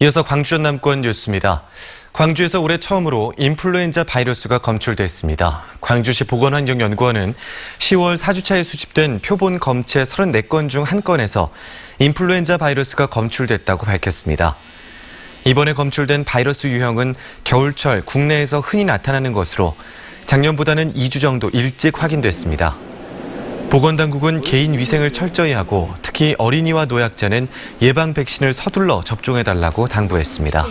이어서 광주 전남권 뉴스입니다. 광주에서 올해 처음으로 인플루엔자 바이러스가 검출됐습니다. 광주시 보건환경연구원은 10월 4주차에 수집된 표본 검체 34건 중 1건에서 인플루엔자 바이러스가 검출됐다고 밝혔습니다. 이번에 검출된 바이러스 유형은 겨울철 국내에서 흔히 나타나는 것으로 작년보다는 2주 정도 일찍 확인됐습니다. 보건당국은 개인 위생을 철저히 하고 특히 어린이와 노약자는 예방 백신을 서둘러 접종해달라고 당부했습니다.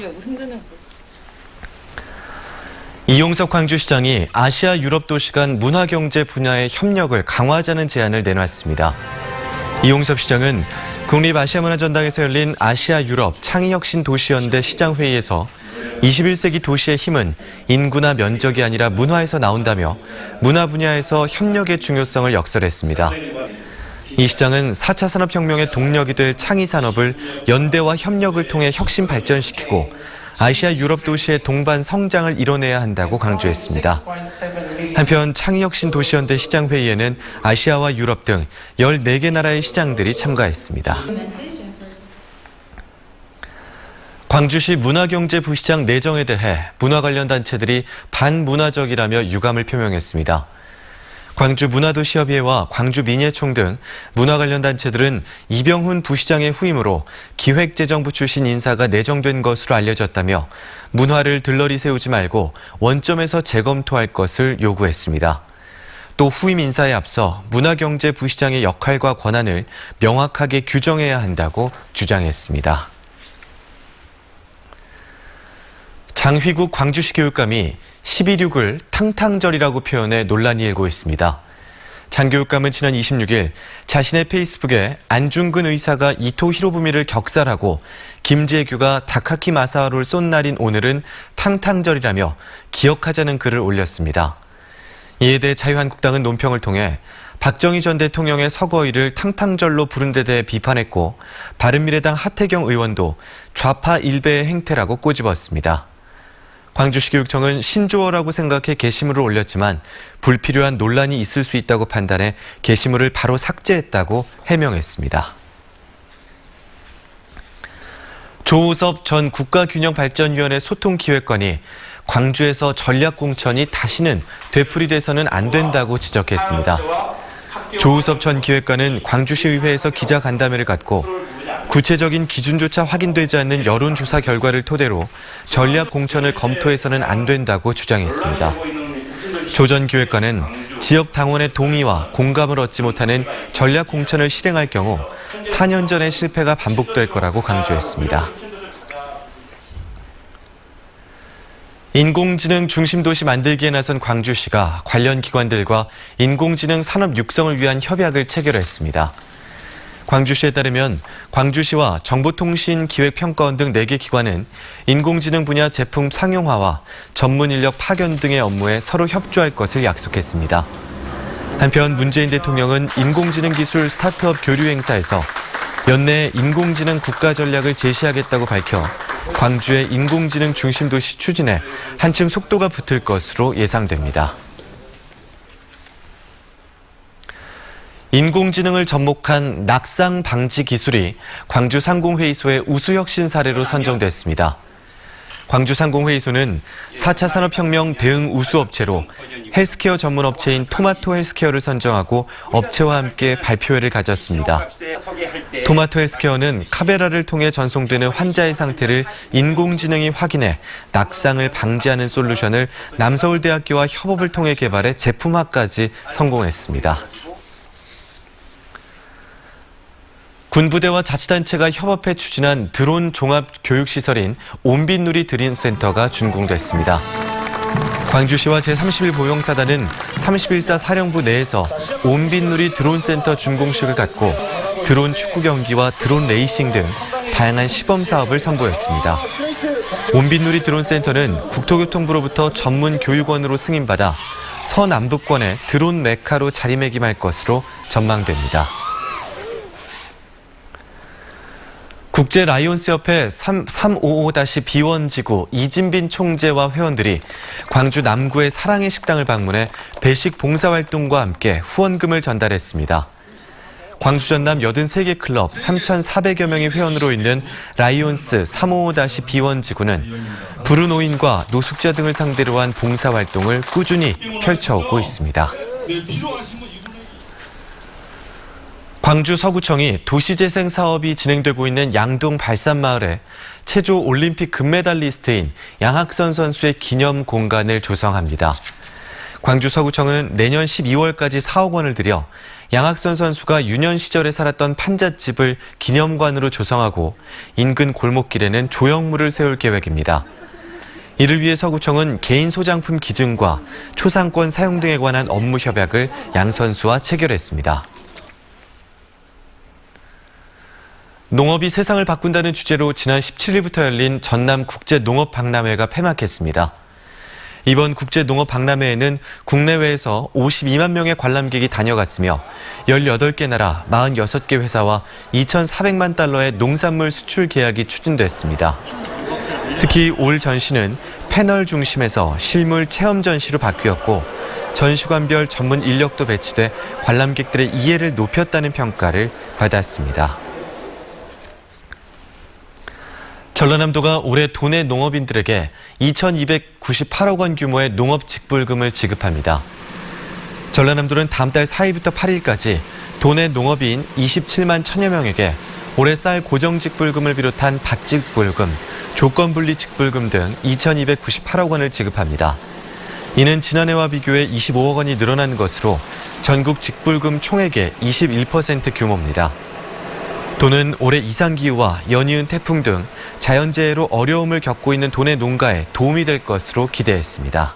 이용석 광주시장이 아시아 유럽 도시 간 문화경제 분야의 협력을 강화하자는 제안을 내놨습니다. 이용석 시장은 국립아시아문화전당에서 열린 아시아 유럽 창의혁신 도시연대 시장회의에서 21세기 도시의 힘은 인구나 면적이 아니라 문화에서 나온다며 문화 분야에서 협력의 중요성을 역설했습니다. 이 시장은 4차 산업혁명의 동력이 될 창의산업을 연대와 협력을 통해 혁신 발전시키고 아시아 유럽 도시의 동반 성장을 이뤄내야 한다고 강조했습니다. 한편 창의혁신 도시연대 시장회의에는 아시아와 유럽 등 14개 나라의 시장들이 참가했습니다. 광주시 문화경제부시장 내정에 대해 문화 관련 단체들이 반문화적이라며 유감을 표명했습니다. 광주문화도시협의회와 광주민예총 등 문화 관련 단체들은 이병훈 부시장의 후임으로 기획재정부 출신 인사가 내정된 것으로 알려졌다며 문화를 들러리 세우지 말고 원점에서 재검토할 것을 요구했습니다. 또 후임 인사에 앞서 문화경제부시장의 역할과 권한을 명확하게 규정해야 한다고 주장했습니다. 장휘국 광주시 교육감이 12.6을 탕탕절이라고 표현해 논란이 일고 있습니다. 장 교육감은 지난 26일 자신의 페이스북에 안중근 의사가 이토 히로부미를 격살하고 김재규가 다카키 마사오를 쏜 날인 오늘은 탕탕절이라며 기억하자는 글을 올렸습니다. 이에 대해 자유한국당은 논평을 통해 박정희 전 대통령의 서거일을 탕탕절로 부른 데 대해 비판했고 바른미래당 하태경 의원도 좌파 일베의 행태라고 꼬집었습니다. 광주시 교육청은 신조어라고 생각해 게시물을 올렸지만 불필요한 논란이 있을 수 있다고 판단해 게시물을 바로 삭제했다고 해명했습니다. 조우섭 전 국가균형발전위원회 소통기획관이 광주에서 전략공천이 다시는 되풀이돼서는 안 된다고 지적했습니다. 조우섭 전 기획관은 광주시의회에서 기자간담회를 갖고 구체적인 기준조차 확인되지 않는 여론조사 결과를 토대로 전략 공천을 검토해서는 안 된다고 주장했습니다. 조 전 기획관은 지역 당원의 동의와 공감을 얻지 못하는 전략 공천을 실행할 경우 4년 전의 실패가 반복될 거라고 강조했습니다. 인공지능 중심 도시 만들기에 나선 광주시가 관련 기관들과 인공지능 산업 육성을 위한 협약을 체결했습니다. 광주시에 따르면 광주시와 정보통신기획평가원 등 4개 기관은 인공지능 분야 제품 상용화와 전문 인력 파견 등의 업무에 서로 협조할 것을 약속했습니다. 한편 문재인 대통령은 인공지능 기술 스타트업 교류 행사에서 연내에 인공지능 국가 전략을 제시하겠다고 밝혀 광주의 인공지능 중심 도시 추진에 한층 속도가 붙을 것으로 예상됩니다. 인공지능을 접목한 낙상 방지 기술이 광주 상공회의소의 우수혁신 사례로 선정됐습니다. 광주 상공회의소는 4차 산업혁명 대응 우수업체로 헬스케어 전문업체인 토마토 헬스케어를 선정하고 업체와 함께 발표회를 가졌습니다. 토마토 헬스케어는 카메라를 통해 전송되는 환자의 상태를 인공지능이 확인해 낙상을 방지하는 솔루션을 남서울대학교와 협업을 통해 개발해 제품화까지 성공했습니다. 군부대와 자치단체가 협업해 추진한 드론 종합 교육시설인 온빛누리 드론센터가 준공됐습니다. 광주시와 제31 보영사단은 31사 사령부 내에서 온빛누리 드론센터 준공식을 갖고 드론 축구 경기와 드론 레이싱 등 다양한 시범 사업을 선보였습니다. 온빛누리 드론센터는 국토교통부로부터 전문 교육원으로 승인받아 서남북권의 드론 메카로 자리매김할 것으로 전망됩니다. 국제라이온스협회 355-B1지구 이진빈 총재와 회원들이 광주 남구의 사랑의 식당을 방문해 배식 봉사활동과 함께 후원금을 전달했습니다. 광주 전남 83개 클럽 3,400여 명의 회원으로 있는 라이온스 355-B1 지구는 불우노인과 노숙자 등을 상대로 한 봉사활동을 꾸준히 펼쳐오고 있습니다. 광주 서구청이 도시재생 사업이 진행되고 있는 양동 발산마을에 체조 올림픽 금메달리스트인 양학선 선수의 기념 공간을 조성합니다. 광주 서구청은 내년 12월까지 4억 원을 들여 양학선 선수가 유년 시절에 살았던 판잣집을 기념관으로 조성하고 인근 골목길에는 조형물을 세울 계획입니다. 이를 위해 서구청은 개인 소장품 기증과 초상권 사용 등에 관한 업무 협약을 양 선수와 체결했습니다. 농업이 세상을 바꾼다는 주제로 지난 17일부터 열린 전남 국제농업박람회가 폐막했습니다. 이번 국제농업박람회에는 국내외에서 52만 명의 관람객이 다녀갔으며 18개 나라 46개 회사와 2,400만 달러의 농산물 수출 계약이 추진됐습니다. 특히 올 전시는 패널 중심에서 실물 체험 전시로 바뀌었고 전시관별 전문 인력도 배치돼 관람객들의 이해를 높였다는 평가를 받았습니다. 전라남도가 올해 도내 농업인들에게 2,298억 원 규모의 농업직불금을 지급합니다. 전라남도는 다음 달 4일부터 8일까지 도내 농업인 27만 1천여 명에게 올해 쌀 고정직불금을 비롯한 밭직불금, 조건분리직불금 등 2,298억 원을 지급합니다. 이는 지난해와 비교해 25억 원이 늘어난 것으로 전국 직불금 총액의 21% 규모입니다. 도는 올해 이상기후와 연이은 태풍 등 자연재해로 어려움을 겪고 있는 도내 농가에 도움이 될 것으로 기대했습니다.